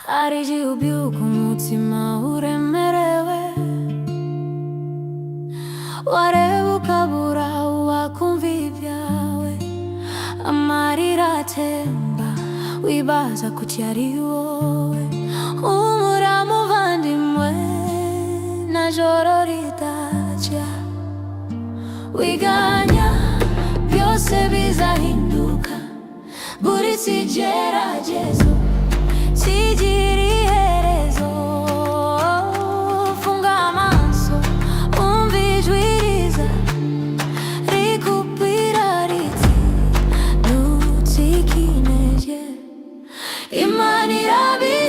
hari igihe umutima uremerewe, wareba ukabura uwakumva ibyawe, amarira atemba wibaza kuki ari wowe. Humura muvandimwe, nta joro ridacya, wiganya byose bizahinduka, buri kigeragezo kigira iherezo. Funga amaso umva ijwi riza rikubwira riti ntucike intege, Imana irabizi.